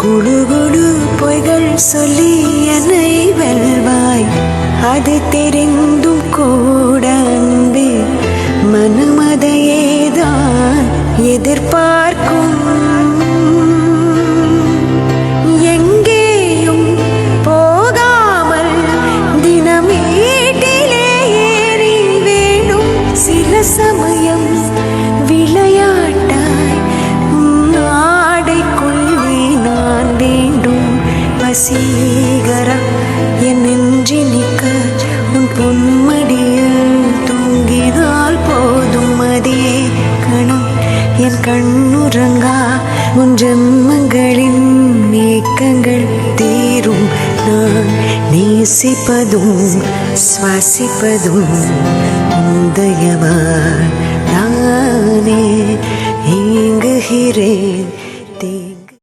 குழு குழு பொய்கள் சொல்லி என்னை வெல்வாய், அது தெரிந்தும் கூட அன்பே மனமதையேதான் எதிர்பார்க்கும். எங்கேயும் போகாமல் தினம் வீட்டிலேயே நீ வேணும். சில சமயம் விளையாட்டாய் ஆடைக்குள்ளே நான் வேண்டும். வசீகரா என் நெஞ்சி நிற்க உன் பொன்மடியில் தூங்கினால் போதும். அதே கணம் என் கண்ணுறங்கா உன் ஜென்மங்களின் ஏக்கங்கள் தீரும். நான் நேசிப்பதும் சுவாசிப்பதும் உதயவான் நானே ஏங்குகிறேன்.